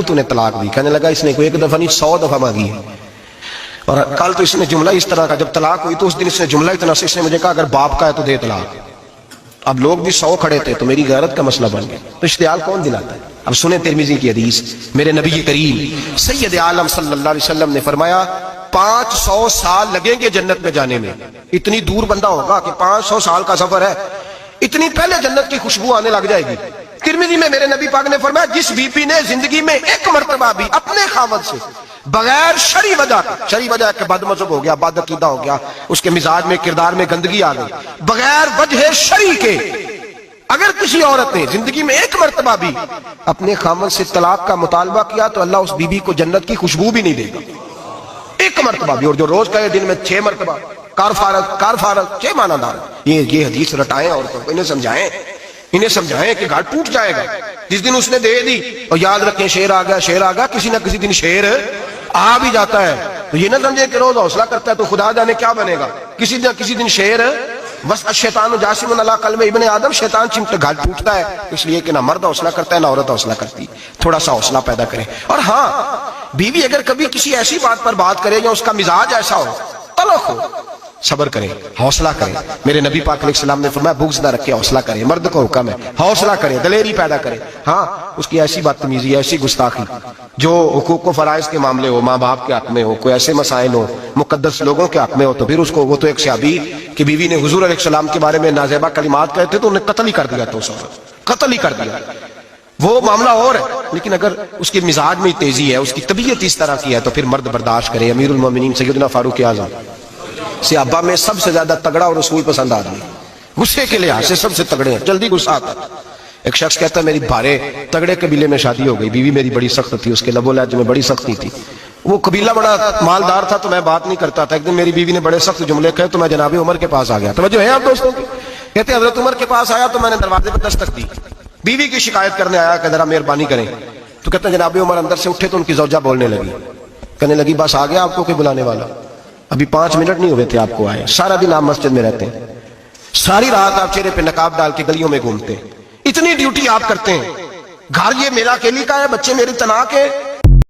تو نے طلاق دی؟ کہنے لگا اس نے کوئی ایک دفعہ نہیں 100 دفعہ مانگی ہے. اور کل تو اس نے جملہ اس طرح کا، جب طلاق ہوئی تو اس دن اس نے جملہ اتنا سے اس نے مجھے کہا اگر باپ کا ہے تو دے طلاق. اب لوگ بھی 100 کھڑے تھے تو میری غیرت کا مسئلہ بن گیا. تو اشتعال کون دلاتا ہے؟ اب سنیں ترمذی کی حدیث. میرے نبی کریم سید عالم صلی اللہ علیہ وسلم نے فرمایا 500 سال لگیں گے جنت میں جانے میں. اتنی دور بندہ ہوگا کہ 500 سال کا سفر ہے، اتنی پہلے جنت کی خوشبو آنے لگ جائے گی. ترمذی میں میرے نبی پاک نے فرمایا جس بی پی نے زندگی میں ایک مرتبہ بھی اپنے خاوند سے بغیر شرعی وجہ کہ بد مذہب ہو گیا، بد عقیدہ ہو گیا، اس کے مزاج میں کردار میں گندگی آ گئی، بغیر وجہ شرعی کے اگر کسی عورت نے زندگی میں ایک مرتبہ بھی اپنے خاوند سے طلاق کا مطالبہ کیا تو اللہ اس بی بی کو جنت کی خوشبو بھی نہیں دے گا. ایک مرتبہ بھی. اور جو روز کہے دن میں 6 مرتبہ کار فارغ 6 معنی دار. یہ حدیث رٹائیں عورتوں کو، انہیں سمجھائیں کہ گھر ٹوٹ جائے گا. جس دن اس نے دے دی اور یاد رکھیں شیر آ گیا، کسی نہ کسی دن شیر آ بھی جاتا ہے. تو یہ نہ سمجھے کہ روز حوصلہ کرتا ہے تو خدا جانے کیا بنے گا. کسی نہ کسی دن شیر بس. الشیطان جاسم علی قلب ابن آدم، شیطان چمٹے گھر ٹوٹتا ہے اس لیے کہ نہ مرد حوصلہ کرتا ہے نہ عورت حوصلہ کرتی. تھوڑا سا حوصلہ پیدا کرے. اور ہاں، بیوی اگر کبھی کسی ایسی بات پر بات کرے یا اس کا مزاج ایسا ہو، تلخ ہو، صبر کریں، حوصلہ کریں. میرے نبی پاک علیہ السلام نے فرمایا بغض نہ رکھے، حوصلہ کریں. مرد کو حکم ہے حوصلہ کریں، دلیری پیدا کریں. ہاں، اس کی ایسی بدتمیزی، ایسی گستاخی جو حقوق و فرائض کے معاملے ہو، ماں باپ کے حق میں ہو، کوئی ایسے مسائل ہو مقدس لوگوں کے حق میں ہو، تو پھر اس کو، وہ تو ایک صحابی کی بیوی نے حضور علیہ السلام کے بارے میں نازیبا کلمات کہے تھے تو انہیں قتل ہی کر دیا. تو قتل ہی کر دیا. وہ معاملہ اور ہے، لیکن اگر اس کے مزاج میں تیزی ہے، اس کی طبیعت اس طرح کی ہے تو پھر مرد برداشت کرے. امیر المومنین سیدنا فاروق اعظم صحابہ میں سب سے زیادہ تگڑا اور رسول پسند آدمی، غصے کے لحاظ سے سب سے تگڑے ہیں، جلدی غصہ آتا ہے. ایک شخص کہتا ہے میری بھارے تگڑے قبیلے میں شادی ہو گئی، بیوی میری بڑی سخت تھی، اس کے لب و لہج میں بڑی سختی تھی. وہ قبیلہ بڑا مالدار تھا تو میں بات نہیں کرتا تھا. ایک دن میری بیوی نے بڑے سخت جملے کہے تو میں جناب عمر کے پاس آ گیا. توجہ ہے آپ دوستوں کی؟ کہتے ہیں حضرت عمر کے پاس آیا تو میں نے دروازے پر دستک دی. بیوی کی شکایت کرنے آیا کہ ذرا مہربانی کریں. تو کہتے ہیں جناب عمر اندر سے اٹھے تو ان کی زوجہ بولنے لگی، کہنے لگی بس آ گیا آپ کو کوئی بلانے والا؟ ابھی 5 منٹ نہیں ہوئے تھے آپ کو آئے. سارا دن آپ مسجد میں رہتے ہیں، ساری رات آپ چہرے پہ نقاب ڈال کے گلیوں میں گھومتے ہیں، اتنی ڈیوٹی آپ کرتے ہیں. گھر یہ میرا اکیلی کا ہے، بچے میری تنہا کے،